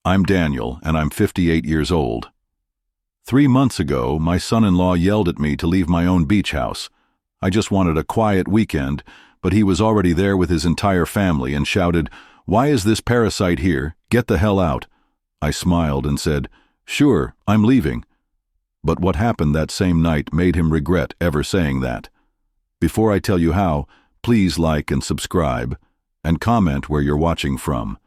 I'm Daniel, and I'm 58 years old. 3 months ago, my son-in-law yelled at me to leave my own beach house. I just wanted a quiet weekend, but he was already there with his entire family and shouted, "Why is this parasite here? Get the hell out." I smiled and said, "Sure, I'm leaving." But what happened that same night made him regret ever saying that. Before I tell you how, please like and subscribe, and comment where you're watching from.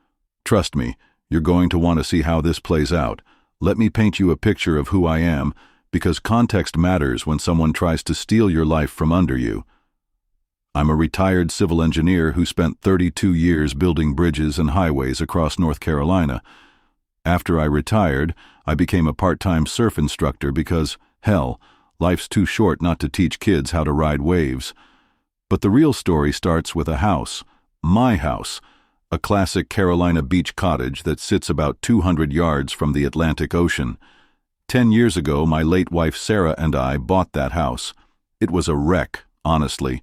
Trust me, you're going to want to see how this plays out. Let me paint you a picture of who I am, because context matters when someone tries to steal your life from under you. I'm a retired civil engineer who spent 32 years building bridges and highways across North Carolina. After I retired, I became a part-time surf instructor because, hell, life's too short not to teach kids how to ride waves. But the real story starts with a house, my house, a classic Carolina beach cottage that sits about 200 yards from the Atlantic Ocean. 10 years ago, my late wife Sarah and I bought that house. It was a wreck, honestly.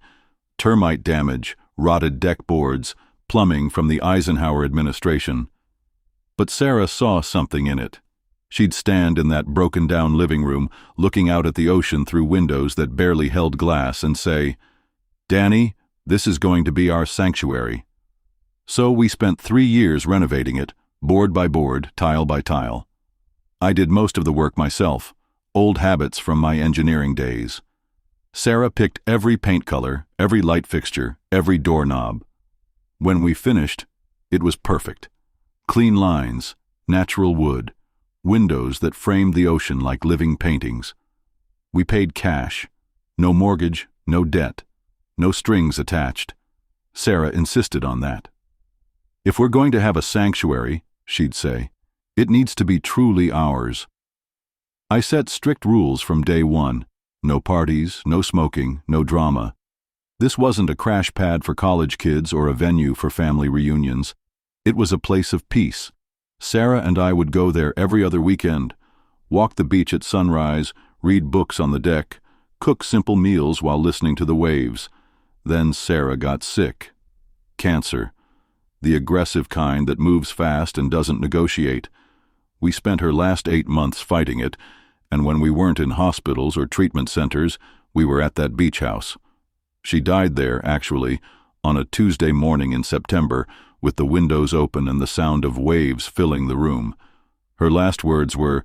Termite damage, rotted deck boards, plumbing from the Eisenhower administration. But Sarah saw something in it. She'd stand in that broken-down living room, looking out at the ocean through windows that barely held glass, and say, "Danny, this is going to be our sanctuary." So we spent 3 years renovating it, board by board, tile by tile. I did most of the work myself, old habits from my engineering days. Sarah picked every paint color, every light fixture, every doorknob. When we finished, it was perfect. Clean lines, natural wood, windows that framed the ocean like living paintings. We paid cash. No mortgage, no debt, no strings attached. Sarah insisted on that. "If we're going to have a sanctuary," she'd say, "it needs to be truly ours." I set strict rules from day one. No parties, no smoking, no drama. This wasn't a crash pad for college kids or a venue for family reunions. It was a place of peace. Sarah and I would go there every other weekend, walk the beach at sunrise, read books on the deck, cook simple meals while listening to the waves. Then Sarah got sick. Cancer. The aggressive kind that moves fast and doesn't negotiate. We spent her last 8 months fighting it, and when we weren't in hospitals or treatment centers, we were at that beach house. She died there, actually, on a Tuesday morning in September, with the windows open and the sound of waves filling the room. Her last words were,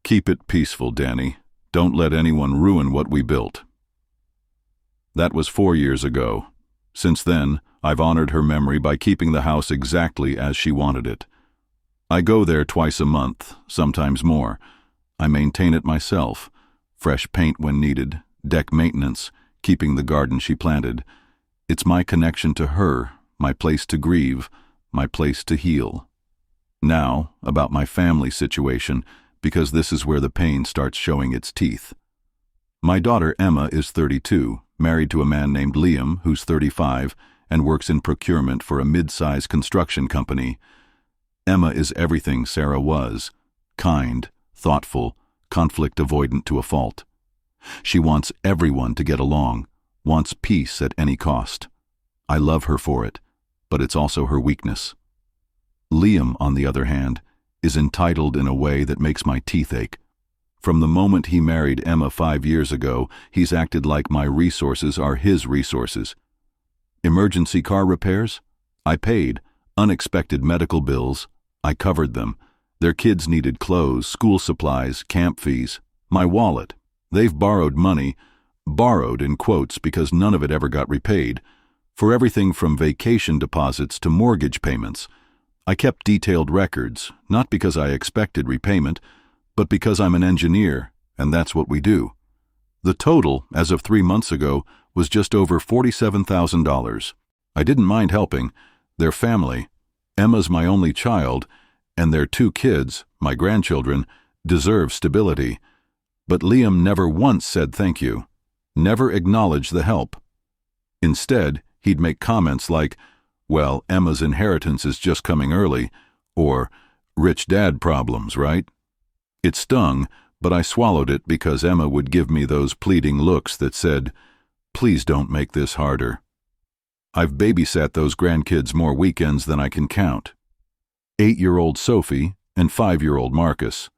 "Keep it peaceful, Danny. Don't let anyone ruin what we built." That was 4 years ago. Since then, I've honored her memory by keeping the house exactly as she wanted it. I go there twice a month, sometimes more. I maintain it myself. Fresh paint when needed, deck maintenance, keeping the garden she planted. It's my connection to her, my place to grieve, my place to heal. Now, about my family situation, because this is where the pain starts showing its teeth. My daughter Emma is 32, married to a man named Liam, who's 35, and works in procurement for a mid-size construction company. Emma is everything Sarah was: kind, thoughtful, conflict avoidant to a fault. She wants everyone to get along, wants peace at any cost. I love her for it, but it's also her weakness. Liam, on the other hand, is entitled in a way that makes my teeth ache. From the moment he married Emma 5 years ago, he's acted like my resources are his resources. Emergency car repairs? I paid. Unexpected medical bills? I covered them. Their kids needed clothes, school supplies, camp fees. My wallet. They've borrowed money, borrowed in quotes because none of it ever got repaid, for everything from vacation deposits to mortgage payments. I kept detailed records, not because I expected repayment, but because I'm an engineer, and that's what we do. The total, as of 3 months ago, was just over $47,000. I didn't mind helping. Their family, Emma's my only child, and their 2 kids, my grandchildren, deserve stability. But Liam never once said thank you, never acknowledged the help. Instead, he'd make comments like, "Well, Emma's inheritance is just coming early," or "Rich dad problems, right?" It stung, but I swallowed it because Emma would give me those pleading looks that said, "Please don't make this harder." I've babysat those grandkids more weekends than I can count. 8-year-old Sophie, and 5-year-old Marcus.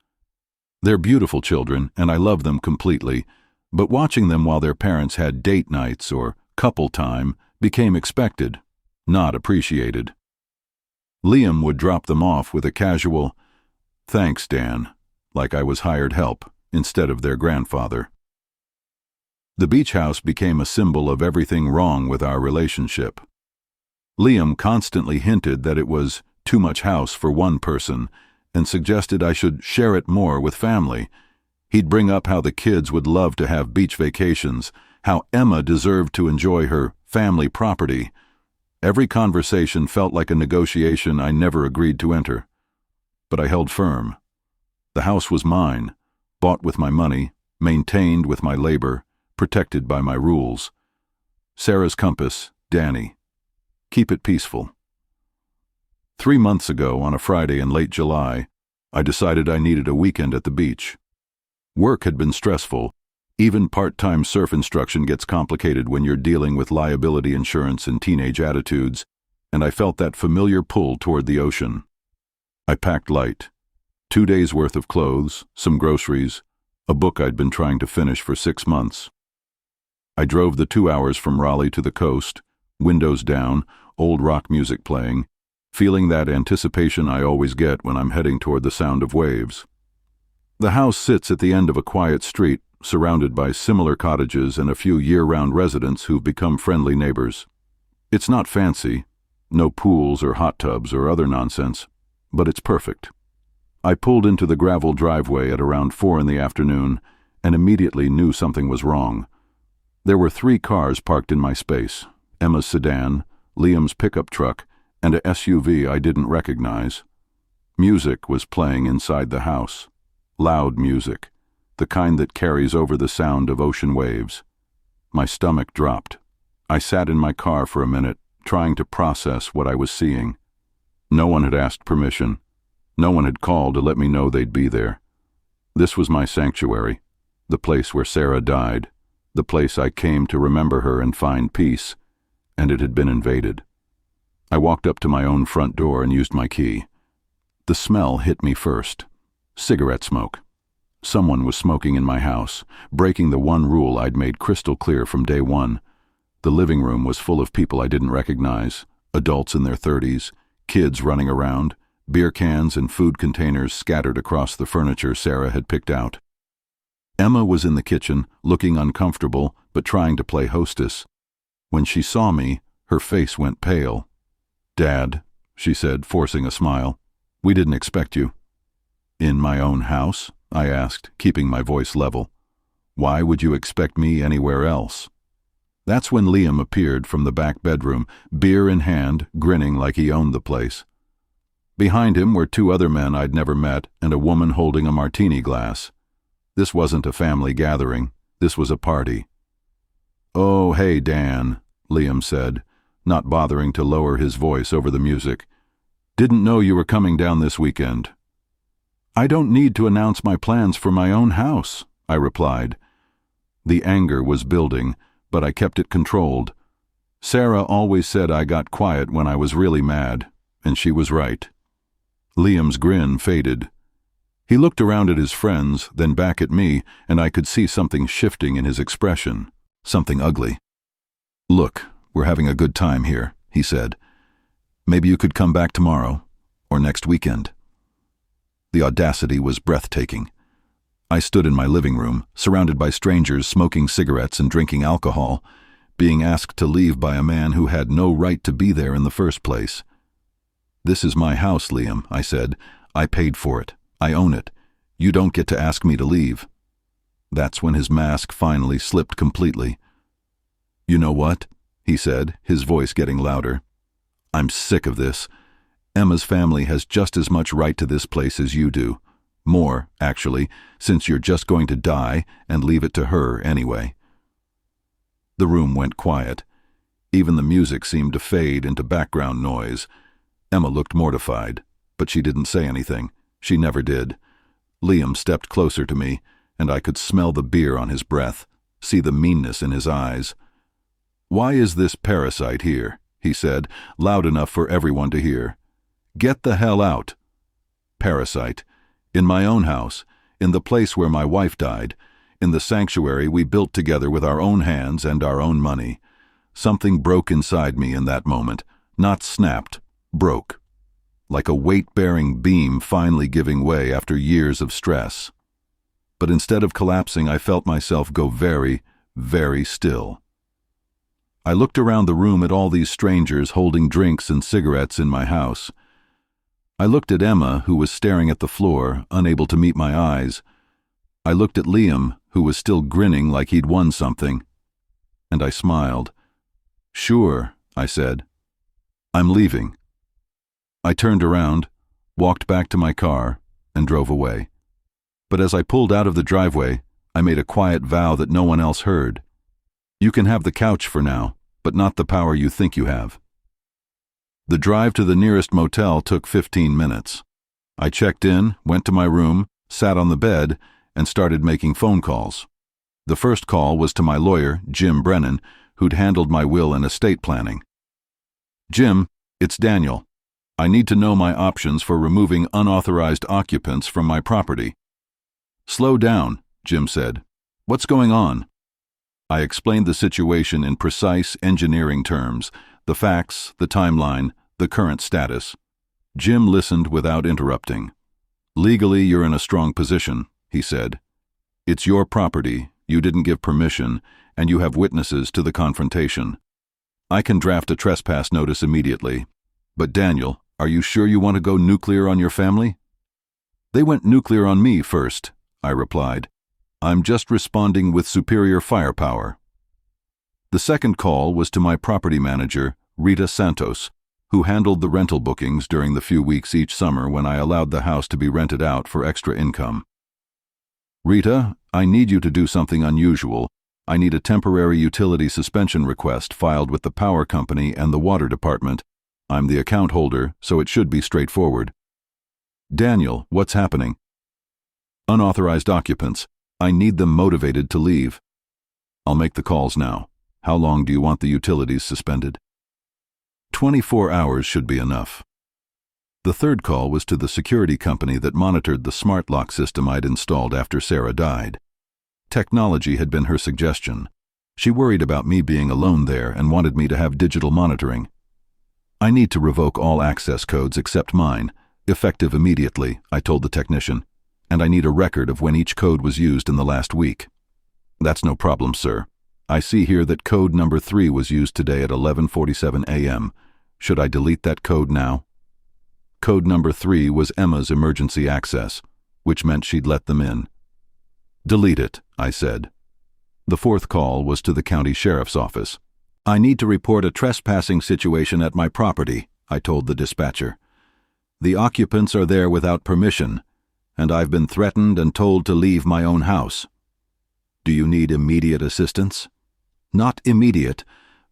They're beautiful children, and I love them completely, but watching them while their parents had date nights or couple time became expected, not appreciated. Liam would drop them off with a casual, "Thanks, Dan," like I was hired help instead of their grandfather. The beach house became a symbol of everything wrong with our relationship. Liam constantly hinted that it was too much house for one person and suggested I should share it more with family. He'd bring up how the kids would love to have beach vacations, how Emma deserved to enjoy her family property. Every conversation felt like a negotiation I never agreed to enter. But I held firm. The house was mine, bought with my money, maintained with my labor, protected by my rules. Sarah's compass, Danny. Keep it peaceful. 3 months ago, on a Friday in late July, I decided I needed a weekend at the beach. Work had been stressful. Even part-time surf instruction gets complicated when you're dealing with liability insurance and teenage attitudes, and I felt that familiar pull toward the ocean. I packed light. 2 days' worth of clothes, some groceries, a book I'd been trying to finish for 6 months. I drove the 2 hours from Raleigh to the coast, windows down, old rock music playing, feeling that anticipation I always get when I'm heading toward the sound of waves. The house sits at the end of a quiet street, surrounded by similar cottages and a few year-round residents who've become friendly neighbors. It's not fancy, no pools or hot tubs or other nonsense, but it's perfect. I pulled into the gravel driveway at around 4 in the afternoon and immediately knew something was wrong. There were 3 cars parked in my space, Emma's sedan, Liam's pickup truck, and a SUV I didn't recognize. Music was playing inside the house. Loud music, the kind that carries over the sound of ocean waves. My stomach dropped. I sat in my car for a minute, trying to process what I was seeing. No one had asked permission. No one had called to let me know they'd be there. This was my sanctuary, the place where Sarah died, the place I came to remember her and find peace, and it had been invaded. I walked up to my own front door and used my key. The smell hit me first. Cigarette smoke. Someone was smoking in my house, breaking the one rule I'd made crystal clear from day one. The living room was full of people I didn't recognize, adults in their 30s, kids running around, beer cans and food containers scattered across the furniture Sarah had picked out. Emma was in the kitchen, looking uncomfortable, but trying to play hostess. When she saw me, her face went pale. "Dad," she said, forcing a smile, "we didn't expect you." "In my own house?" I asked, keeping my voice level. "Why would you expect me anywhere else?" That's when Liam appeared from the back bedroom, beer in hand, grinning like he owned the place. Behind him were 2 other men I'd never met and a woman holding a martini glass. This wasn't a family gathering. This was a party. "Oh, hey, Dan," Liam said, not bothering to lower his voice over the music. "Didn't know you were coming down this weekend." "I don't need to announce my plans for my own house," I replied. The anger was building, but I kept it controlled. Sarah always said I got quiet when I was really mad, and she was right. Liam's grin faded. He looked around at his friends, then back at me, and I could see something shifting in his expression, something ugly. "Look, we're having a good time here," he said. "Maybe you could come back tomorrow, or next weekend." The audacity was breathtaking. I stood in my living room, surrounded by strangers smoking cigarettes and drinking alcohol, being asked to leave by a man who had no right to be there in the first place. "This is my house, Liam," I said. "I paid for it. I own it. You don't get to ask me to leave." That's when his mask finally slipped completely. "You know what?" he said, his voice getting louder. "I'm sick of this. Emma's family has just as much right to this place as you do. More, actually, since you're just going to die and leave it to her anyway." The room went quiet. Even the music seemed to fade into background noise. Emma looked mortified, but she didn't say anything. She never did. Liam stepped closer to me, and I could smell the beer on his breath, see the meanness in his eyes. "Why is this parasite here?" he said, loud enough for everyone to hear. "Get the hell out." parasite. In my own house, in the place where my wife died, in the sanctuary we built together with our own hands and our own money. Something broke inside me in that moment. Not snapped, broke. Like a weight-bearing beam finally giving way after years of stress. But instead of collapsing, I felt myself go very, very still. I looked around the room at all these strangers holding drinks and cigarettes in my house. I looked at Emma, who was staring at the floor, unable to meet my eyes. I looked at Liam, who was still grinning like he'd won something. And I smiled. "Sure," I said. "I'm leaving." I turned around, walked back to my car, and drove away. But as I pulled out of the driveway, I made a quiet vow that no one else heard. You can have the couch for now, but not the power you think you have. The drive to the nearest motel took 15 minutes. I checked in, went to my room, sat on the bed, and started making phone calls. The first call was to my lawyer, Jim Brennan, who'd handled my will and estate planning. "Jim, it's Daniel. I need to know my options for removing unauthorized occupants from my property." "Slow down," Jim said. "What's going on?" I explained the situation in precise engineering terms, the facts, the timeline, the current status. Jim listened without interrupting. "Legally, you're in a strong position," he said. "It's your property, you didn't give permission, and you have witnesses to the confrontation. I can draft a trespass notice immediately. But Daniel, are you sure you want to go nuclear on your family?" "They went nuclear on me first," I replied. "I'm just responding with superior firepower." The second call was to my property manager, Rita Santos, who handled the rental bookings during the few weeks each summer when I allowed the house to be rented out for extra income. "Rita, I need you to do something unusual. I need a temporary utility suspension request filed with the power company and the water department. I'm the account holder, so it should be straightforward." "Daniel, what's happening?" "Unauthorized occupants. I need them motivated to leave." "I'll make the calls now. How long do you want the utilities suspended?" 24 hours should be enough. The third call was to the security company that monitored the smart lock system I'd installed after Sarah died. Technology had been her suggestion. She worried about me being alone there and wanted me to have digital monitoring. "I need to revoke all access codes except mine, effective immediately," I told the technician. "And I need a record of when each code was used in the last week." "That's no problem, sir. I see here that code number 3 was used today at 11:47 a.m. Should I delete that code now?" Code number 3 was Emma's emergency access, which meant she'd let them in. "Delete it," I said. The fourth call was to the county sheriff's office. "I need to report a trespassing situation at my property," I told the dispatcher. "The occupants are there without permission, and I've been threatened and told to leave my own house. Do you need immediate assistance?" "Not immediate,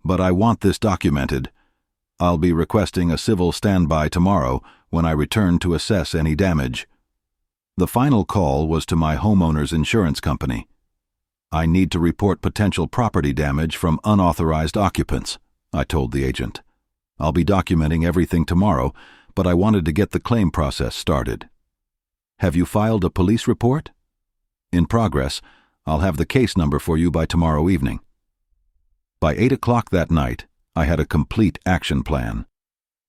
but I want this documented. I'll be requesting a civil standby tomorrow when I return to assess any damage." The final call was to my homeowner's insurance company. "I need to report potential property damage from unauthorized occupants," I told the agent. "I'll be documenting everything tomorrow, but I wanted to get the claim process started." "Have you filed a police report?" "In progress. I'll have the case number for you by tomorrow evening." By 8 o'clock that night, I had a complete action plan.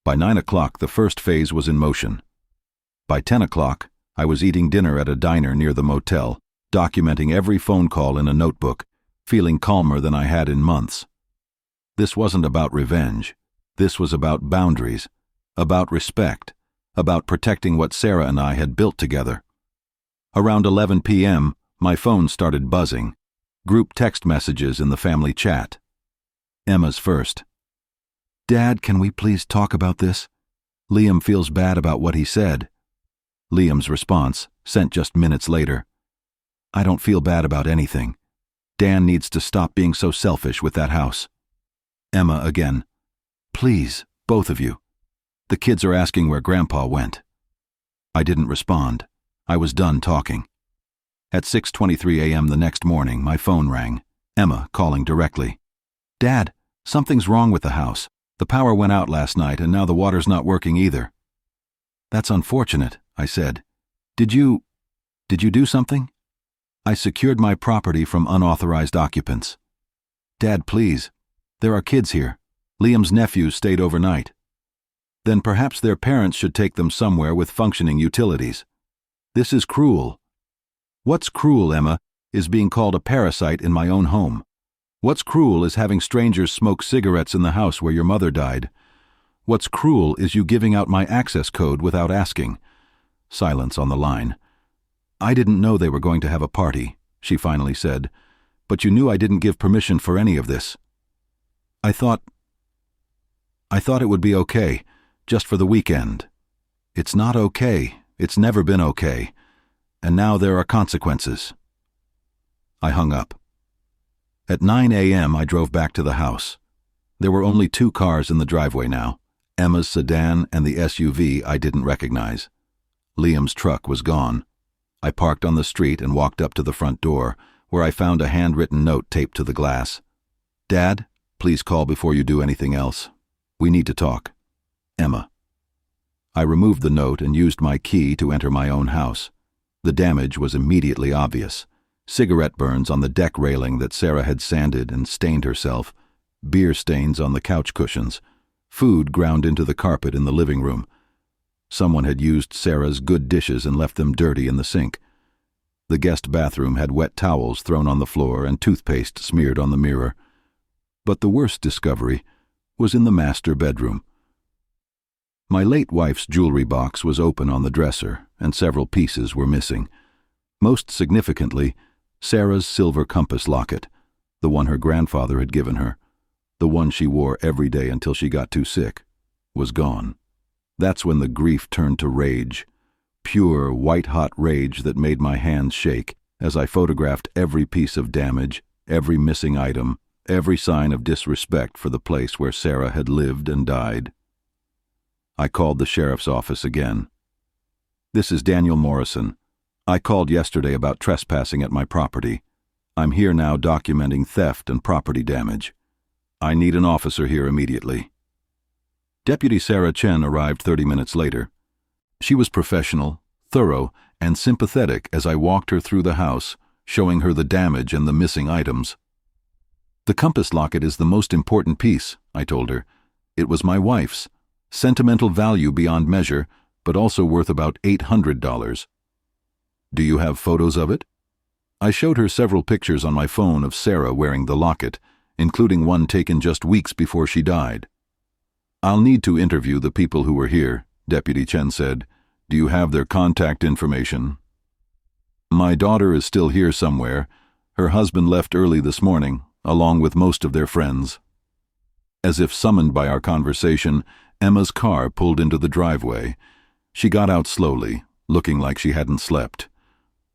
By 9 o'clock, the first phase was in motion. By 10 o'clock, I was eating dinner at a diner near the motel, documenting every phone call in a notebook, feeling calmer than I had in months. This wasn't about revenge. This was about boundaries, about respect, about protecting what Sarah and I had built together. Around 11 p.m., my phone started buzzing. Group text messages in the family chat. Emma's first. "Dad, can we please talk about this? Liam feels bad about what he said." Liam's response, sent just minutes later. "I don't feel bad about anything. Dan needs to stop being so selfish with that house." Emma again. "Please, both of you. The kids are asking where Grandpa went." I didn't respond. I was done talking. At 6:23 a.m. the next morning, my phone rang. Emma calling directly. "Dad, something's wrong with the house. The power went out last night and now the water's not working either." "That's unfortunate," I said. Did you do something? I secured my property from unauthorized occupants. Dad, please. There are kids here. Liam's nephews stayed overnight. Then perhaps their parents should take them somewhere with functioning utilities. This is cruel. What's cruel, Emma, is being called a parasite in my own home. What's cruel is having strangers smoke cigarettes in the house where your mother died. What's cruel is you giving out my access code without asking. Silence on the line. I didn't know they were going to have a party, she finally said, but you knew I didn't give permission for any of this. I thought it would be okay, just for the weekend. It's not okay. It's never been okay. And now there are consequences. I hung up. At 9 a.m. I drove back to the house. There were only 2 cars in the driveway now, Emma's sedan and the SUV I didn't recognize. Liam's truck was gone. I parked on the street and walked up to the front door, where I found a handwritten note taped to the glass. Dad, please call before you do anything else. We need to talk. Emma. I removed the note and used my key to enter my own house. The damage was immediately obvious. Cigarette burns on the deck railing that Sarah had sanded and stained herself, beer stains on the couch cushions, food ground into the carpet in the living room. Someone had used Sarah's good dishes and left them dirty in the sink. The guest bathroom had wet towels thrown on the floor and toothpaste smeared on the mirror. But the worst discovery was in the master bedroom. My late wife's jewelry box was open on the dresser, and several pieces were missing. Most significantly, Sarah's silver compass locket, the one her grandfather had given her, the one she wore every day until she got too sick, was gone. That's when the grief turned to rage, pure, white-hot rage that made my hands shake as I photographed every piece of damage, every missing item, every sign of disrespect for the place where Sarah had lived and died. I called the sheriff's office again. This is Daniel Morrison. I called yesterday about trespassing at my property. I'm here now documenting theft and property damage. I need an officer here immediately. Deputy Sarah Chen arrived 30 minutes later. She was professional, thorough, and sympathetic as I walked her through the house, showing her the damage and the missing items. The compass locket is the most important piece, I told her. It was my wife's. Sentimental value beyond measure, but also worth about $800. Do you have photos of it? I showed her several pictures on my phone of Sarah wearing the locket, including one taken just weeks before she died. I'll need to interview the people who were here, Deputy Chen said. Do you have their contact information? My daughter is still here somewhere. Her husband left early this morning, along with most of their friends. As if summoned by our conversation, Emma's car pulled into the driveway. She got out slowly, looking like she hadn't slept.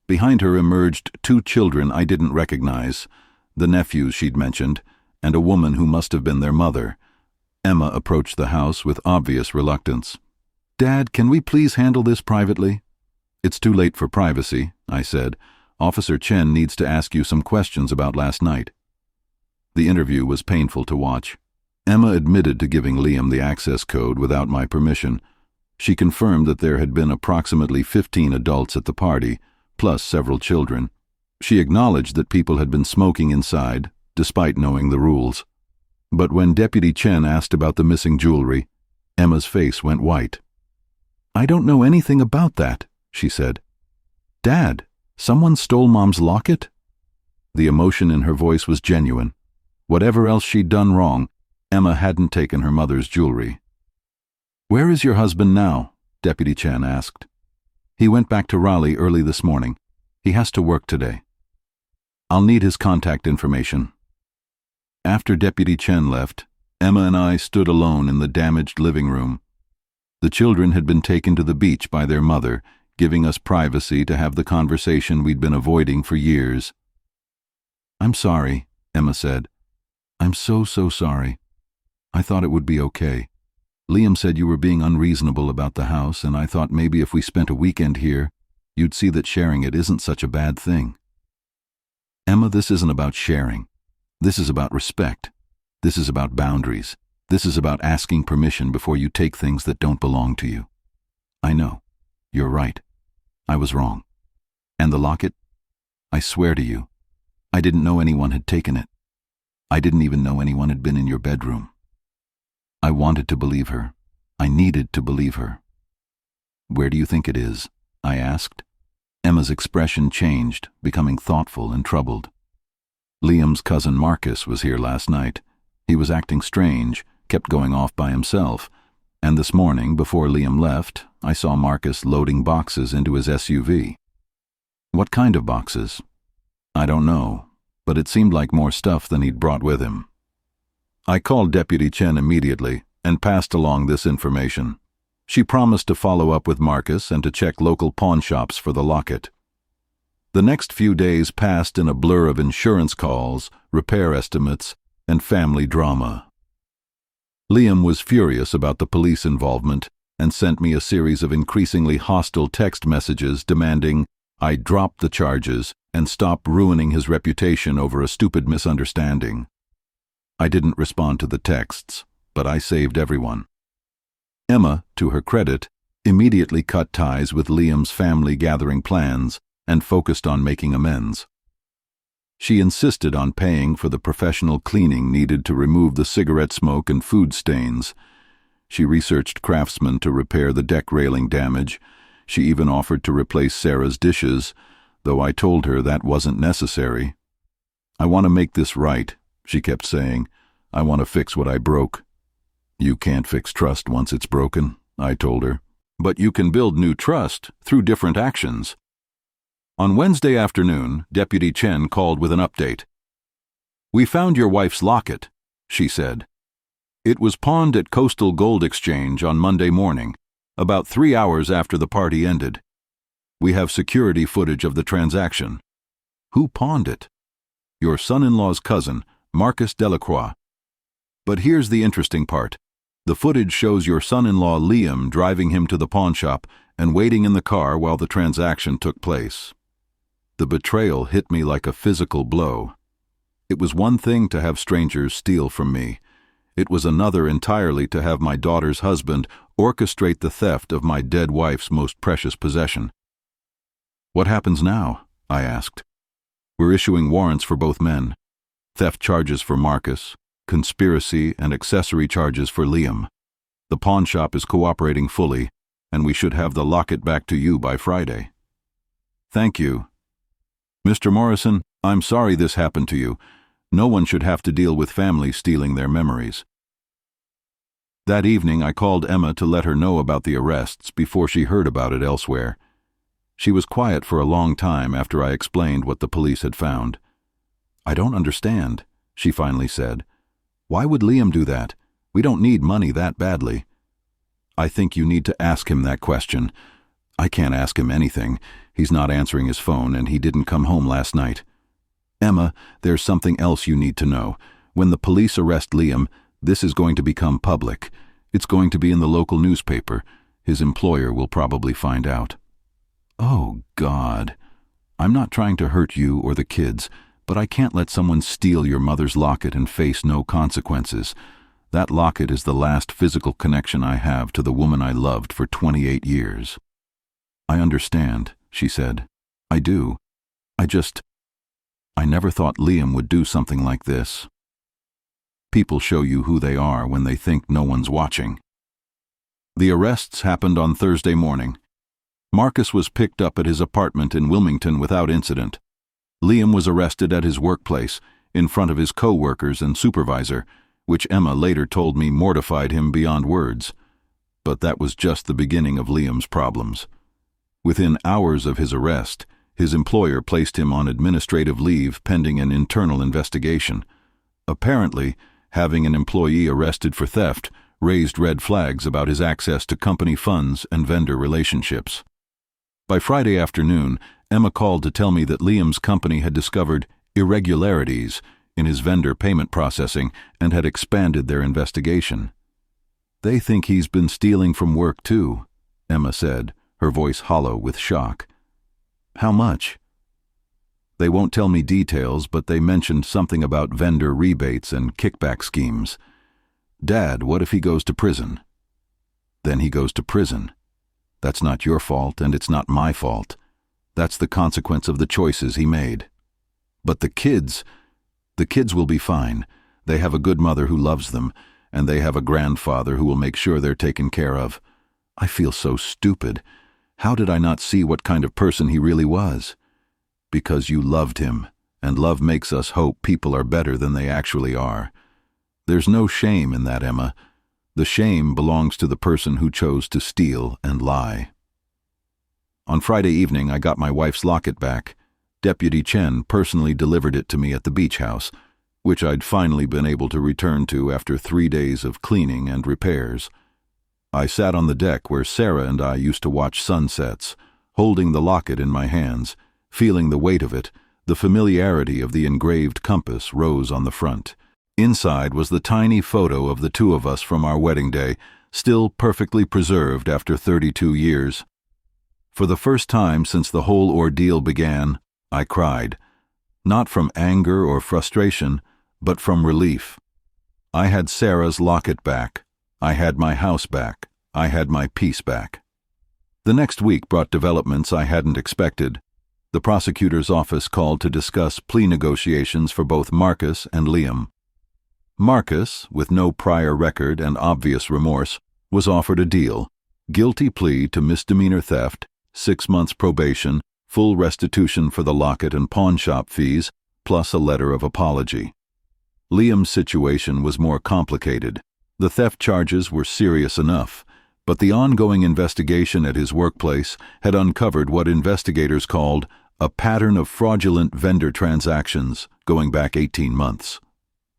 Behind her emerged 2 children I didn't recognize, the nephews she'd mentioned, and a woman who must have been their mother. Emma approached the house with obvious reluctance. Dad, can we please handle this privately? It's too late for privacy, I said. Officer Chen needs to ask you some questions about last night. The interview was painful to watch. Emma admitted to giving Liam the access code without my permission. She confirmed that there had been approximately 15 adults at the party, plus several children. She acknowledged that people had been smoking inside, despite knowing the rules. But when Deputy Chen asked about the missing jewelry, Emma's face went white. I don't know anything about that, she said. Dad, someone stole Mom's locket? The emotion in her voice was genuine. Whatever else she'd done wrong, Emma hadn't taken her mother's jewelry. Where is your husband now? Deputy Chen asked. He went back to Raleigh early this morning. He has to work today. I'll need his contact information. After Deputy Chen left, Emma and I stood alone in the damaged living room. The children had been taken to the beach by their mother, giving us privacy to have the conversation we'd been avoiding for years. I'm sorry, Emma said. I'm so sorry. I thought it would be okay. Liam said you were being unreasonable about the house, and I thought maybe if we spent a weekend here, you'd see that sharing it isn't such a bad thing. Emma, this isn't about sharing. This is about respect. This is about boundaries. This is about asking permission before you take things that don't belong to you. I know. You're right. I was wrong. And the locket? I swear to you, I didn't know anyone had taken it. I didn't even know anyone had been in your bedroom. I wanted to believe her. I needed to believe her. Where do you think it is? I asked. Emma's expression changed, becoming thoughtful and troubled. Liam's cousin Marcus was here last night. He was acting strange, kept going off by himself, and this morning, before Liam left, I saw Marcus loading boxes into his SUV. What kind of boxes? I don't know, but it seemed like more stuff than he'd brought with him. I called Deputy Chen immediately and passed along this information. She promised to follow up with Marcus and to check local pawn shops for the locket. The next few days passed in a blur of insurance calls, repair estimates, and family drama. Liam was furious about the police involvement and sent me a series of increasingly hostile text messages demanding I drop the charges and stop ruining his reputation over a stupid misunderstanding. I didn't respond to the texts, but I saved everyone. Emma, to her credit, immediately cut ties with Liam's family gathering plans and focused on making amends. She insisted on paying for the professional cleaning needed to remove the cigarette smoke and food stains. She researched craftsmen to repair the deck railing damage. She even offered to replace Sarah's dishes, though I told her that wasn't necessary. I want to make this right, she kept saying. I want to fix what I broke. You can't fix trust once it's broken, I told her. But you can build new trust through different actions. On Wednesday afternoon, Deputy Chen called with an update. We found your wife's locket, she said. It was pawned at Coastal Gold Exchange on Monday morning, about 3 hours after the party ended. We have security footage of the transaction. Who pawned it? Your son-in-law's cousin, Marcus Delacroix. But here's the interesting part. The footage shows your son-in-law Liam driving him to the pawn shop and waiting in the car while the transaction took place. The betrayal hit me like a physical blow. It was one thing to have strangers steal from me. It was another entirely to have my daughter's husband orchestrate the theft of my dead wife's most precious possession. What happens now? I asked. We're issuing warrants for both men. Theft charges for Marcus, conspiracy and accessory charges for Liam. The pawn shop is cooperating fully, and we should have the locket back to you by Friday. Thank you. Mr. Morrison, I'm sorry this happened to you. No one should have to deal with families stealing their memories. That evening, I called Emma to let her know about the arrests before she heard about it elsewhere. She was quiet for a long time after I explained what the police had found. I don't understand, she finally said. Why would Liam do that? We don't need money that badly. I think you need to ask him that question. I can't ask him anything. He's not answering his phone, and he didn't come home last night. Emma, there's something else you need to know. When the police arrest Liam, this is going to become public. It's going to be in the local newspaper. His employer will probably find out. Oh, God. I'm not trying to hurt you or the kids, but I can't let someone steal your mother's locket and face no consequences. That locket is the last physical connection I have to the woman I loved for 28 years. I understand, she said. I do. I never thought Liam would do something like this. People show you who they are when they think no one's watching. The arrests happened on Thursday morning. Marcus was picked up at his apartment in Wilmington without incident. Liam was arrested at his workplace, in front of his co-workers and supervisor, which Emma later told me mortified him beyond words. But that was just the beginning of Liam's problems. Within hours of his arrest, his employer placed him on administrative leave pending an internal investigation. Apparently, having an employee arrested for theft raised red flags about his access to company funds and vendor relationships. By Friday afternoon, Emma called to tell me that Liam's company had discovered irregularities in his vendor payment processing and had expanded their investigation. They think he's been stealing from work too, Emma said, her voice hollow with shock. How much? They won't tell me details, but they mentioned something about vendor rebates and kickback schemes. Dad, what if he goes to prison? Then he goes to prison. That's not your fault, and it's not my fault. That's the consequence of the choices he made. But the kids will be fine. They have a good mother who loves them, and they have a grandfather who will make sure they're taken care of. I feel so stupid. How did I not see what kind of person he really was? Because you loved him, and love makes us hope people are better than they actually are. There's no shame in that, Emma. The shame belongs to the person who chose to steal and lie. On Friday evening, I got my wife's locket back. Deputy Chen personally delivered it to me at the beach house, which I'd finally been able to return to after 3 days of cleaning and repairs. I sat on the deck where Sarah and I used to watch sunsets, holding the locket in my hands, feeling the weight of it. The familiarity of the engraved compass rose on the front. Inside was the tiny photo of the two of us from our wedding day, still perfectly preserved after 32 years. For the first time since the whole ordeal began, I cried, not from anger or frustration, but from relief. I had Sarah's locket back. I had my house back. I had my peace back. The next week brought developments I hadn't expected. The prosecutor's office called to discuss plea negotiations for both Marcus and Liam. Marcus, with no prior record and obvious remorse, was offered a deal: guilty plea to misdemeanor theft, 6 months probation, full restitution for the locket and pawn shop fees, plus a letter of apology. Liam's situation was more complicated. The theft charges were serious enough, but the ongoing investigation at his workplace had uncovered what investigators called a pattern of fraudulent vendor transactions going back 18 months.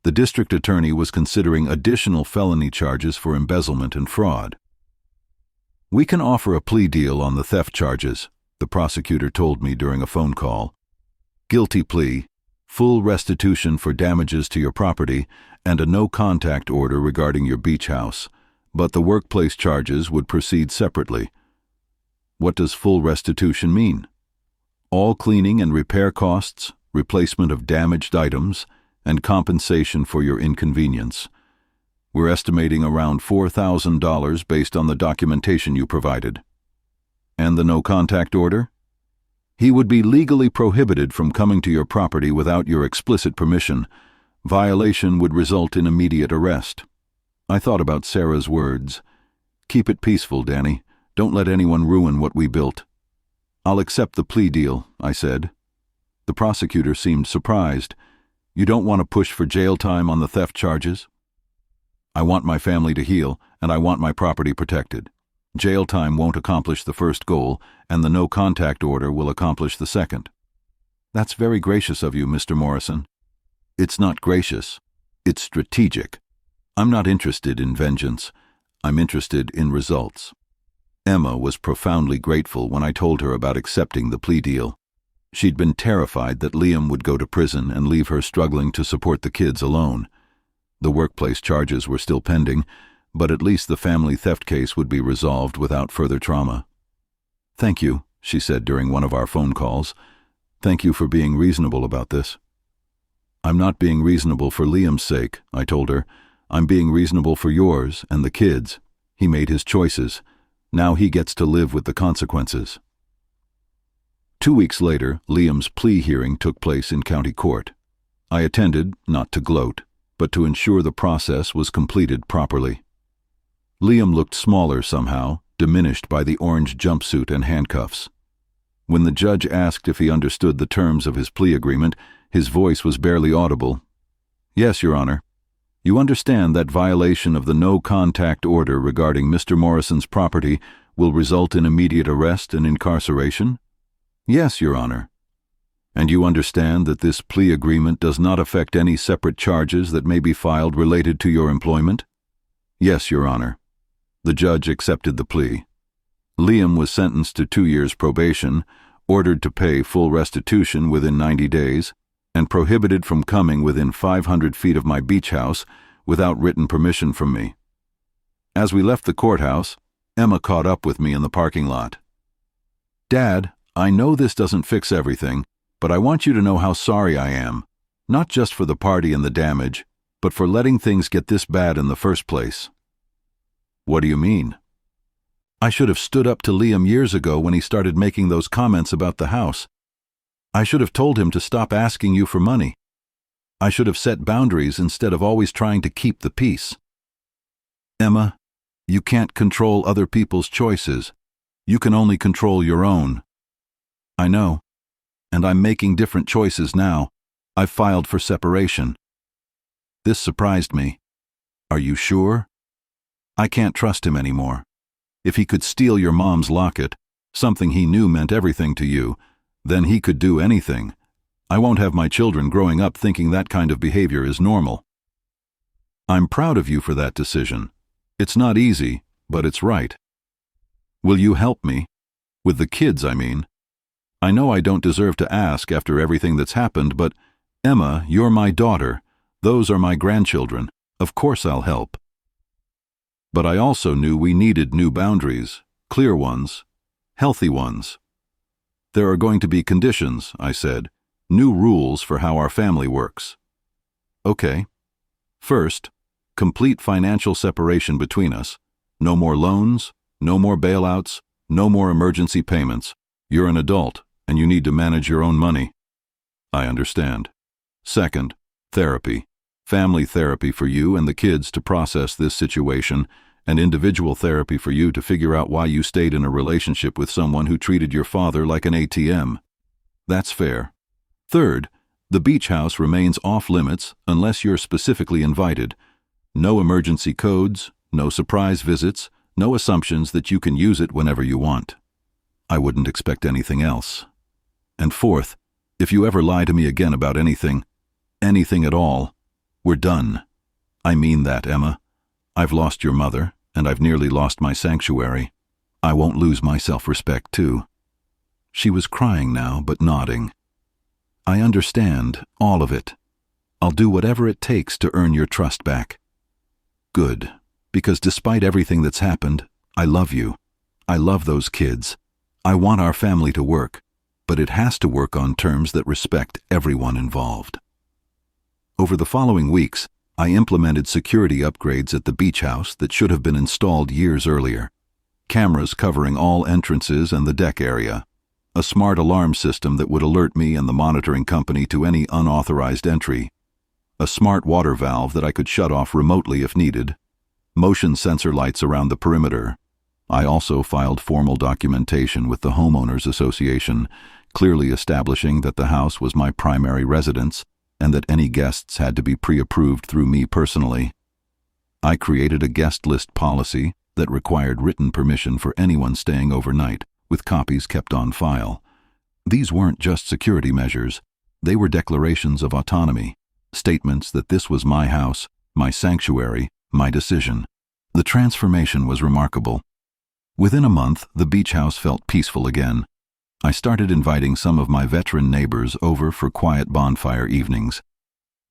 The district attorney was considering additional felony charges for embezzlement and fraud. "We can offer a plea deal on the theft charges," the prosecutor told me during a phone call. "Guilty plea, full restitution for damages to your property, and a no-contact order regarding your beach house, but the workplace charges would proceed separately." What does full restitution mean? All cleaning and repair costs, replacement of damaged items, and compensation for your inconvenience. We're estimating around $4,000 based on the documentation you provided. And the no-contact order? He would be legally prohibited from coming to your property without your explicit permission. Violation would result in immediate arrest. I thought about Sarah's words. "Keep it peaceful, Danny. Don't let anyone ruin what we built." "I'll accept the plea deal," I said. The prosecutor seemed surprised. "You don't want to push for jail time on the theft charges?" "I want my family to heal, and I want my property protected. Jail time won't accomplish the first goal, and the no-contact order will accomplish the second." "That's very gracious of you, Mr. Morrison." "It's not gracious. It's strategic. I'm not interested in vengeance. I'm interested in results." Emma was profoundly grateful when I told her about accepting the plea deal. She'd been terrified that Liam would go to prison and leave her struggling to support the kids alone. The workplace charges were still pending, but at least the family theft case would be resolved without further trauma. "Thank you," she said during one of our phone calls. "Thank you for being reasonable about this." "I'm not being reasonable for Liam's sake," I told her. "I'm being reasonable for yours and the kids. He made his choices. Now he gets to live with the consequences." 2 weeks later, Liam's plea hearing took place in county court. I attended, not to gloat, but to ensure the process was completed properly. Liam looked smaller somehow, diminished by the orange jumpsuit and handcuffs. When the judge asked if he understood the terms of his plea agreement, his voice was barely audible. "Yes, Your Honor. You understand that violation of the no-contact order regarding Mr. Morrison's property will result in immediate arrest and incarceration?" "Yes, Your Honor." "And you understand that this plea agreement does not affect any separate charges that may be filed related to your employment?" "Yes, Your Honor." The judge accepted the plea. Liam was sentenced to 2 years probation, ordered to pay full restitution within 90 days, and prohibited from coming within 500 feet of my beach house without written permission from me. As we left the courthouse, Emma caught up with me in the parking lot. "Dad, I know this doesn't fix everything, but I want you to know how sorry I am, not just for the party and the damage, but for letting things get this bad in the first place." "What do you mean?" I should have stood up to Liam years ago when he started making those comments about the house. I should have told him to stop asking you for money. I should have set boundaries instead of always trying to keep the peace. Emma, you can't control other people's choices. You can only control your own. I know, and I'm making different choices now. I've filed for separation. This surprised me. Are you sure? I can't trust him anymore. If he could steal your mom's locket, something he knew meant everything to you, then he could do anything. I won't have my children growing up thinking that kind of behavior is normal. I'm proud of you for that decision. It's not easy, but it's right. Will you help me? With the kids, I mean. I know I don't deserve to ask after everything that's happened, but Emma, you're my daughter. Those are my grandchildren. Of course I'll help. But I also knew we needed new boundaries, clear ones, healthy ones. There are going to be conditions, I said, new rules for how our family works. Okay. First, complete financial separation between us. No more loans, no more bailouts, no more emergency payments. You're an adult, and you need to manage your own money. I understand. Second, therapy. Family therapy for you and the kids to process this situation, and individual therapy for you to figure out why you stayed in a relationship with someone who treated your father like an ATM. That's fair. Third, the beach house remains off limits unless you're specifically invited. No emergency codes, no surprise visits, no assumptions that you can use it whenever you want. I wouldn't expect anything else. And fourth, if you ever lie to me again about anything at all, we're done. I mean that, Emma. I've lost your mother, and I've nearly lost my sanctuary. I won't lose my self-respect, too. She was crying now, but nodding. I understand, all of it. I'll do whatever it takes to earn your trust back. Good, because despite everything that's happened, I love you. I love those kids. I want our family to work, but it has to work on terms that respect everyone involved. Over the following weeks, I implemented security upgrades at the beach house that should have been installed years earlier. Cameras covering all entrances and the deck area. A smart alarm system that would alert me and the monitoring company to any unauthorized entry. A smart water valve that I could shut off remotely if needed. Motion sensor lights around the perimeter. I also filed formal documentation with the Homeowners Association, clearly establishing that the house was my primary residence and that any guests had to be pre-approved through me personally. I created a guest list policy that required written permission for anyone staying overnight, with copies kept on file. These weren't just security measures, they were declarations of autonomy, statements that this was my house, my sanctuary, my decision. The transformation was remarkable. Within a month, the beach house felt peaceful again. I started inviting some of my veteran neighbors over for quiet bonfire evenings.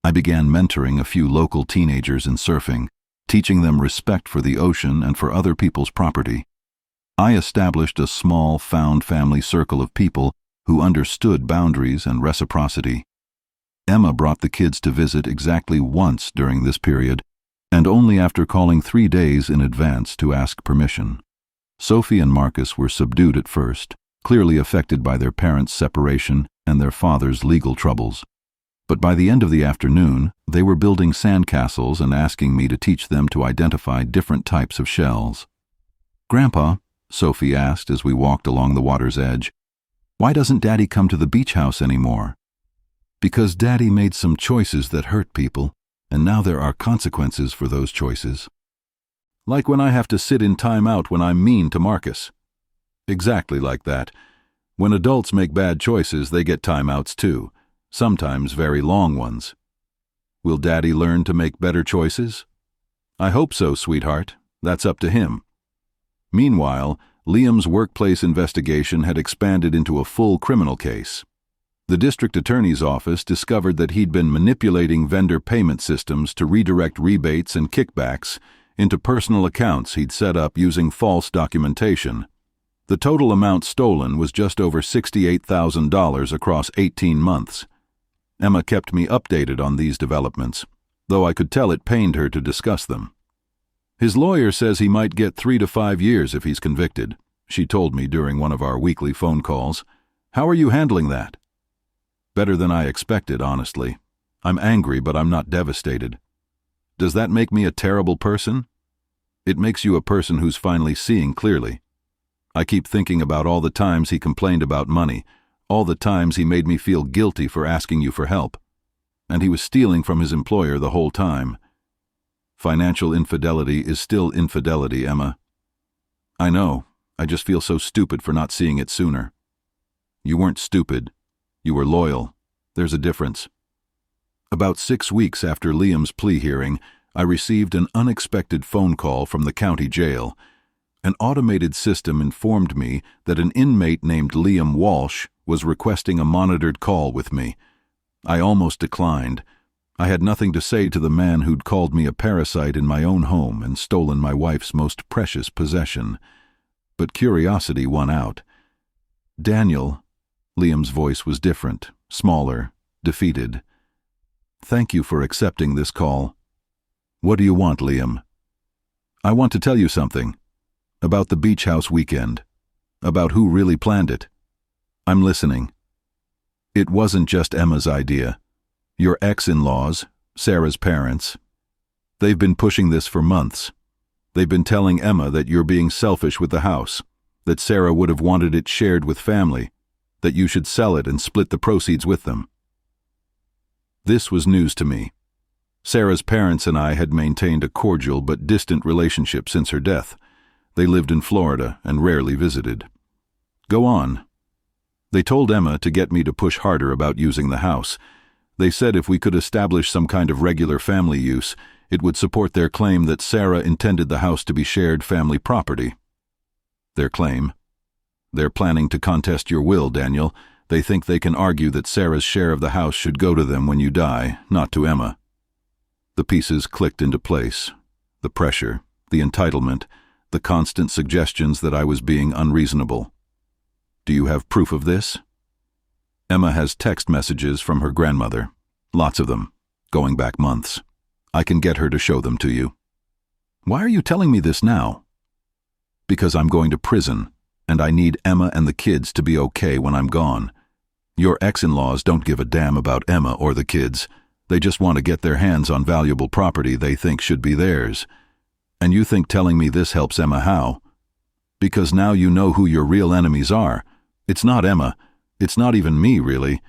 I began mentoring a few local teenagers in surfing, teaching them respect for the ocean and for other people's property. I established a small, found family circle of people who understood boundaries and reciprocity. Emma brought the kids to visit exactly once during this period, and only after calling 3 days in advance to ask permission. Sophie and Marcus were subdued at first, clearly affected by their parents' separation and their father's legal troubles. But by the end of the afternoon, they were building sandcastles and asking me to teach them to identify different types of shells. "Grandpa," Sophie asked as we walked along the water's edge, "why doesn't Daddy come to the beach house anymore?" "Because Daddy made some choices that hurt people, and now there are consequences for those choices. Like when I have to sit in timeout when I'm mean to Marcus." "Exactly like that. When adults make bad choices, they get timeouts too, sometimes very long ones. Will Daddy learn to make better choices?" "I hope so, sweetheart. That's up to him." Meanwhile, Liam's workplace investigation had expanded into a full criminal case. The district attorney's office discovered that he'd been manipulating vendor payment systems to redirect rebates and kickbacks into personal accounts he'd set up using false documentation. The total amount stolen was just over $68,000 across 18 months. Emma kept me updated on these developments, though I could tell it pained her to discuss them. His lawyer says he might get 3 to 5 years if he's convicted, she told me during one of our weekly phone calls. How are you handling that? Better than I expected, honestly. I'm angry, but I'm not devastated. Does that make me a terrible person? It makes you a person who's finally seeing clearly. I keep thinking about all the times he complained about money, all the times he made me feel guilty for asking you for help. And he was stealing from his employer the whole time. Financial infidelity is still infidelity, Emma. I know. I just feel so stupid for not seeing it sooner. You weren't stupid. You were loyal. There's a difference. About 6 weeks after Liam's plea hearing, I received an unexpected phone call from the county jail. An automated system informed me that an inmate named Liam Walsh was requesting a monitored call with me. I almost declined. I had nothing to say to the man who'd called me a parasite in my own home and stolen my wife's most precious possession. But curiosity won out. Daniel, Liam's voice was different, smaller, defeated. Thank you for accepting this call. What do you want, Liam? I want to tell you something. About the beach house weekend. About who really planned it. I'm listening. It wasn't just Emma's idea. Your ex-in-laws, Sarah's parents, they've been pushing this for months. They've been telling Emma that you're being selfish with the house, that Sarah would have wanted it shared with family, that you should sell it and split the proceeds with them. This was news to me. Sarah's parents and I had maintained a cordial but distant relationship since her death. They lived in Florida and rarely visited. Go on. They told Emma to get me to push harder about using the house. They said if we could establish some kind of regular family use, it would support their claim that Sarah intended the house to be shared family property. Their claim? They're planning to contest your will, Daniel. They think they can argue that Sarah's share of the house should go to them when you die, not to Emma. The pieces clicked into place. The pressure, the entitlement, the constant suggestions that I was being unreasonable. Do you have proof of this? Emma has text messages from her grandmother. Lots of them, going back months. I can get her to show them to you. Why are you telling me this now? Because I'm going to prison, and I need Emma and the kids to be okay when I'm gone. Your ex-in-laws don't give a damn about Emma or the kids. They just want to get their hands on valuable property they think should be theirs. And you think telling me this helps Emma how? Because now you know who your real enemies are. It's not Emma. It's not even me, really.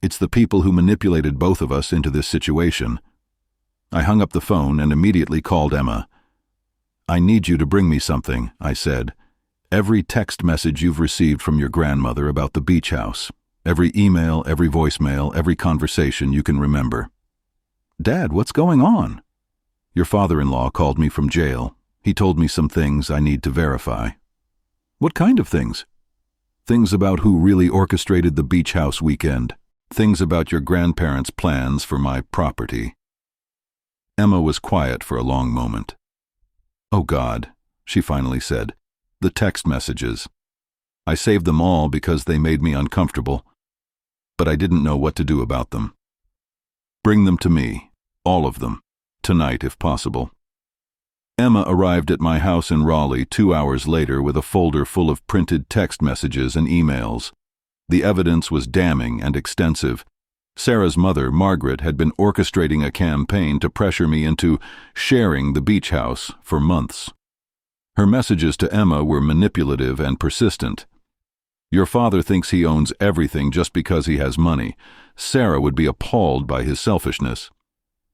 It's the people who manipulated both of us into this situation. I hung up the phone and immediately called Emma. I need you to bring me something, I said. Every text message you've received from your grandmother about the beach house. Every email, every voicemail, every conversation you can remember. Dad, what's going on? Your father-in-law called me from jail. He told me some things I need to verify. What kind of things? Things about who really orchestrated the beach house weekend. Things about your grandparents' plans for my property. Emma was quiet for a long moment. Oh God, she finally said. The text messages. I saved them all because they made me uncomfortable, but I didn't know what to do about them. Bring them to me, all of them, tonight if possible. Emma arrived at my house in Raleigh 2 hours later with a folder full of printed text messages and emails. The evidence was damning and extensive. Sarah's mother, Margaret, had been orchestrating a campaign to pressure me into sharing the beach house for months. Her messages to Emma were manipulative and persistent. Your father thinks he owns everything just because he has money. Sarah would be appalled by his selfishness.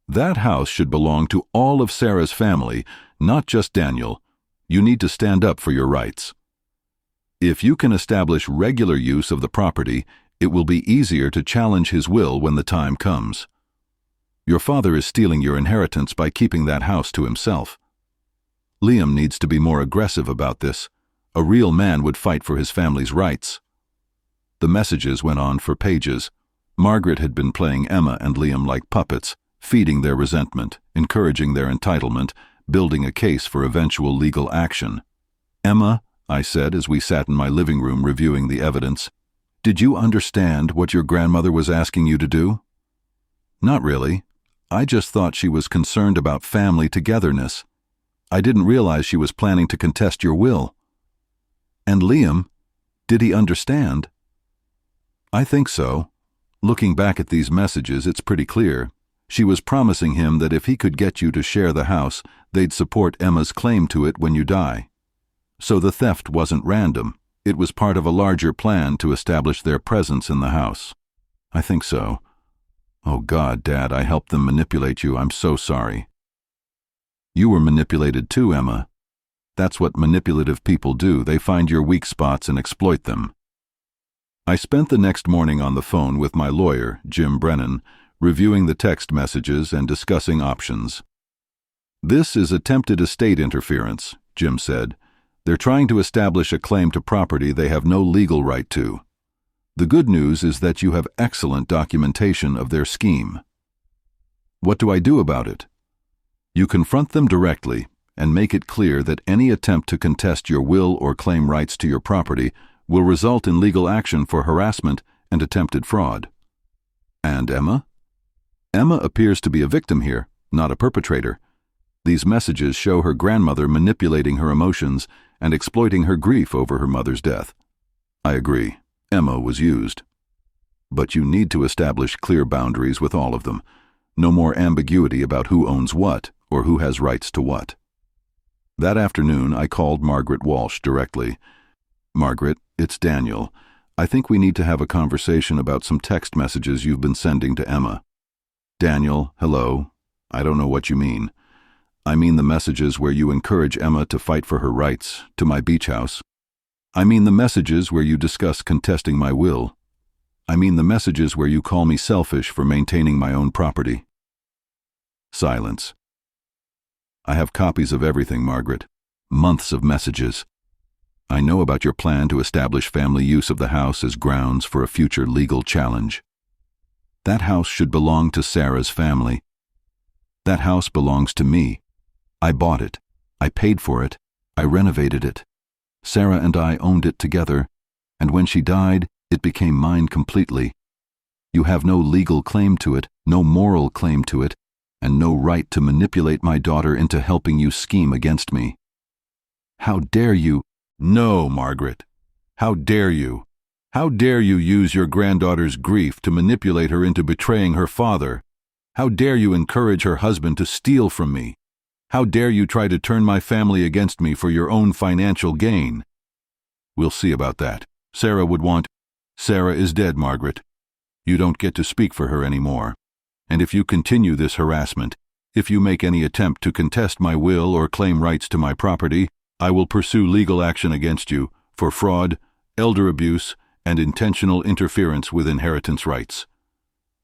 That house should belong to all of Sarah's family, not just Daniel. You need to stand up for your rights. If you can establish regular use of the property, it will be easier to challenge his will when the time comes. Your father is stealing your inheritance by keeping that house to himself. Liam needs to be more aggressive about this. A real man would fight for his family's rights. The messages went on for pages. Margaret had been playing Emma and Liam like puppets, feeding their resentment, encouraging their entitlement, building a case for eventual legal action. Emma, I said as we sat in my living room reviewing the evidence, did you understand what your grandmother was asking you to do? Not really. I just thought she was concerned about family togetherness. I didn't realize she was planning to contest your will." "And Liam, did he understand?" "I think so. Looking back at these messages, it's pretty clear. She was promising him that if he could get you to share the house, they'd support Emma's claim to it when you die. So the theft wasn't random. It was part of a larger plan to establish their presence in the house." "I think so. Oh God, Dad, I helped them manipulate you. I'm so sorry." "You were manipulated too, Emma. That's what manipulative people do. They find your weak spots and exploit them." I spent the next morning on the phone with my lawyer, Jim Brennan, reviewing the text messages and discussing options. "This is attempted estate interference," Jim said. "They're trying to establish a claim to property they have no legal right to. The good news is that you have excellent documentation of their scheme." "What do I do about it?" "You confront them directly and make it clear that any attempt to contest your will or claim rights to your property will result in legal action for harassment and attempted fraud." "And Emma?" "Emma appears to be a victim here, not a perpetrator. These messages show her grandmother manipulating her emotions and exploiting her grief over her mother's death." "I agree. Emma was used. But you need to establish clear boundaries with all of them. No more ambiguity about who owns what or who has rights to what." That afternoon, I called Margaret Walsh directly. "Margaret, it's Daniel. I think we need to have a conversation about some text messages you've been sending to Emma." "Daniel, hello. I don't know what you mean." "I mean the messages where you encourage Emma to fight for her rights to my beach house. I mean the messages where you discuss contesting my will. I mean the messages where you call me selfish for maintaining my own property." Silence. "I have copies of everything, Margaret. Months of messages. I know about your plan to establish family use of the house as grounds for a future legal challenge. That house should belong to Sarah's family. That house belongs to me. I bought it. I paid for it. I renovated it. Sarah and I owned it together, and when she died, it became mine completely. You have no legal claim to it, no moral claim to it, and no right to manipulate my daughter into helping you scheme against me. How dare you?" "No, Margaret. How dare you? How dare you use your granddaughter's grief to manipulate her into betraying her father? How dare you encourage her husband to steal from me? How dare you try to turn my family against me for your own financial gain?" "We'll see about that. Sarah would want—" "Sarah is dead, Margaret. You don't get to speak for her anymore. And if you continue this harassment, if you make any attempt to contest my will or claim rights to my property, I will pursue legal action against you for fraud, elder abuse, and intentional interference with inheritance rights.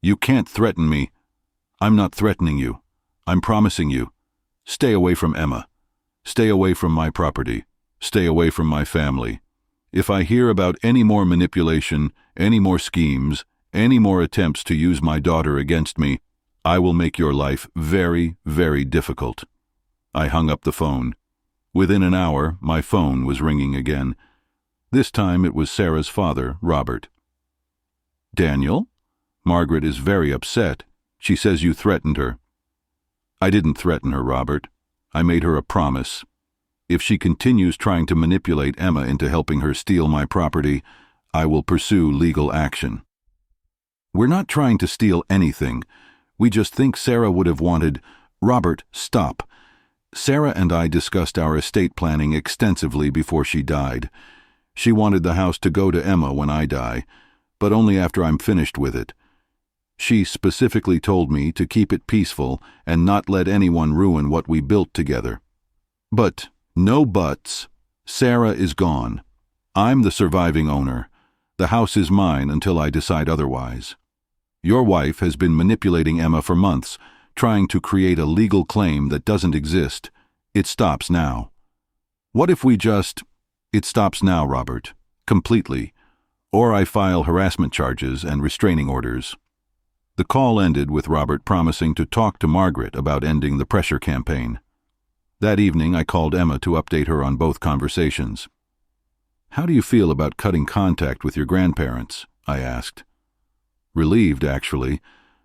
You can't threaten me. I'm not threatening you. I'm promising you. Stay away from Emma. Stay away from my property. Stay away from my family. If I hear about any more manipulation, any more schemes, any more attempts to use my daughter against me, I will make your life very, very difficult." I hung up the phone. Within an hour, my phone was ringing again. This time it was Sarah's father, Robert. "Daniel? Margaret is very upset. She says you threatened her." "I didn't threaten her, Robert. I made her a promise. If she continues trying to manipulate Emma into helping her steal my property, I will pursue legal action." "We're not trying to steal anything. We just think Sarah would have wanted—" "Robert, stop. Sarah and I discussed our estate planning extensively before she died. She wanted the house to go to Emma when I die, but only after I'm finished with it. She specifically told me to keep it peaceful and not let anyone ruin what we built together. But, no buts, Sarah is gone. I'm the surviving owner. The house is mine until I decide otherwise. Your wife has been manipulating Emma for months, trying to create a legal claim that doesn't exist. It stops now. What if we just— It stops now, Robert. Completely. Or I file harassment charges and restraining orders." The call ended with Robert promising to talk to Margaret about ending the pressure campaign. That evening, I called Emma to update her on both conversations. "How do you feel about cutting contact with your grandparents?" I asked. "Relieved, actually.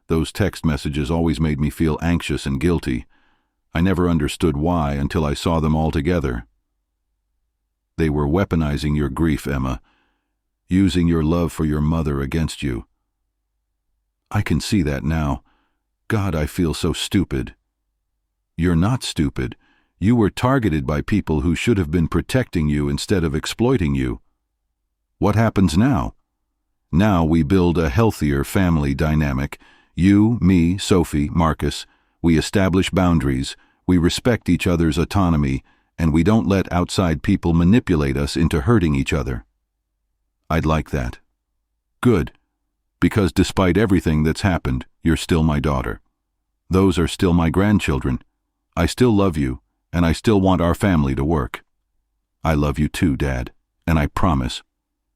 Those text messages always made me feel anxious and guilty. I never understood why until I saw them all together. They were weaponizing your grief, Emma, using your love for your mother against you. I can see that now. God, I feel so stupid. You're not stupid. You were targeted by people who should have been protecting you instead of exploiting you. What happens now? Now we build a healthier family dynamic. You, me, Sophie, Marcus. We establish boundaries. We respect each other's autonomy, and we don't let outside people manipulate us into hurting each other. I'd like that. Good. Because despite everything that's happened, you're still my daughter. Those are still my grandchildren. I still love you, and I still want our family to work. I love you too, Dad, and I promise,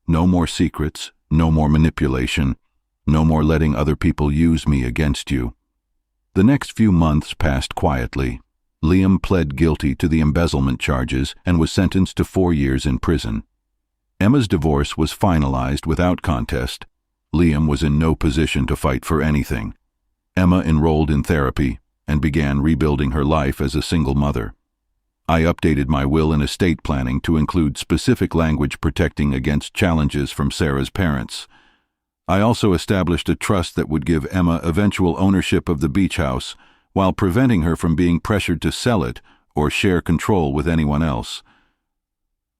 no more secrets, no more manipulation, no more letting other people use me against you. The next few months passed quietly. Liam pled guilty to the embezzlement charges and was sentenced to 4 years in prison. Emma's divorce was finalized without contest. Liam was in no position to fight for anything. Emma enrolled in therapy and began rebuilding her life as a single mother. I updated my will and estate planning to include specific language protecting against challenges from Sarah's parents. I also established a trust that would give Emma eventual ownership of the beach house while preventing her from being pressured to sell it or share control with anyone else.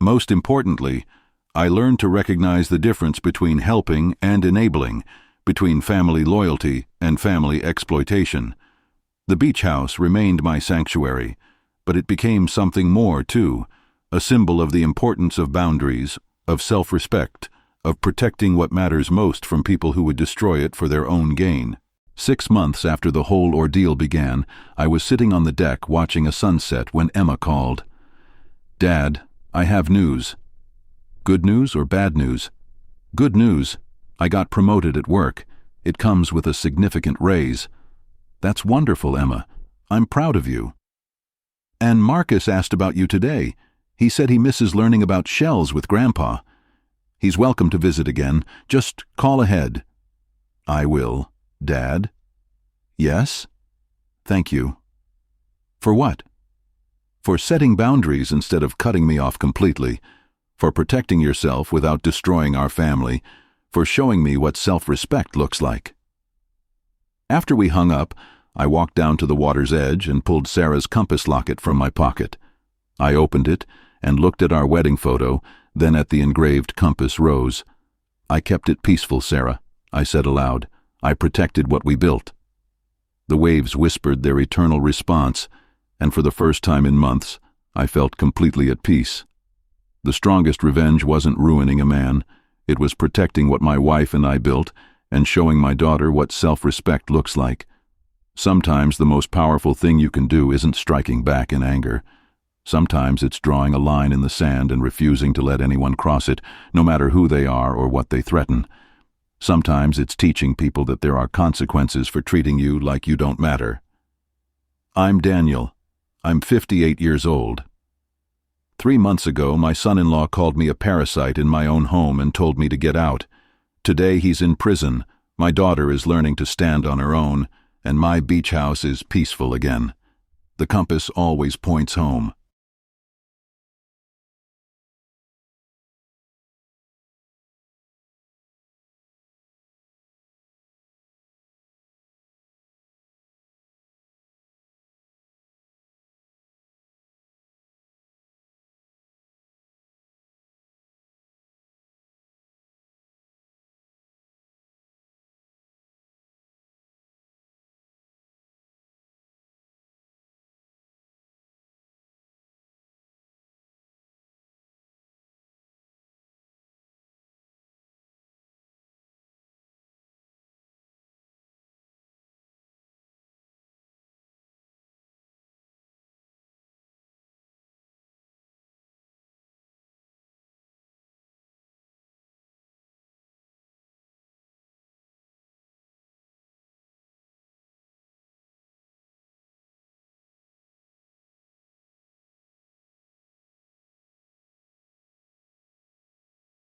Most importantly, I learned to recognize the difference between helping and enabling, between family loyalty and family exploitation. The beach house remained my sanctuary, but it became something more too, a symbol of the importance of boundaries, of self-respect, of protecting what matters most from people who would destroy it for their own gain. 6 months after the whole ordeal began, I was sitting on the deck watching a sunset when Emma called. "Dad, I have news." "Good news or bad news?" "Good news. I got promoted at work. It comes with a significant raise." "That's wonderful, Emma. I'm proud of you." "And Marcus asked about you today. He said he misses learning about shells with Grandpa. He's welcome to visit again. Just call ahead." "I will. Dad?" "Yes?" "Thank you." "For what?" "For setting boundaries instead of cutting me off completely. For protecting yourself without destroying our family. For showing me what self-respect looks like." After we hung up, I walked down to the water's edge and pulled Sarah's compass locket from my pocket. I opened it and looked at our wedding photo, then at the engraved compass rose. "I kept it peaceful, Sarah," I said aloud. "I protected what we built." The waves whispered their eternal response, and for the first time in months, I felt completely at peace. The strongest revenge wasn't ruining a man. It was protecting what my wife and I built and showing my daughter what self-respect looks like. Sometimes the most powerful thing you can do isn't striking back in anger. Sometimes it's drawing a line in the sand and refusing to let anyone cross it, no matter who they are or what they threaten. Sometimes it's teaching people that there are consequences for treating you like you don't matter. I'm Daniel. I'm 58 years old. 3 months ago, my son-in-law called me a parasite in my own home and told me to get out. Today he's in prison, my daughter is learning to stand on her own, and my beach house is peaceful again. The compass always points home.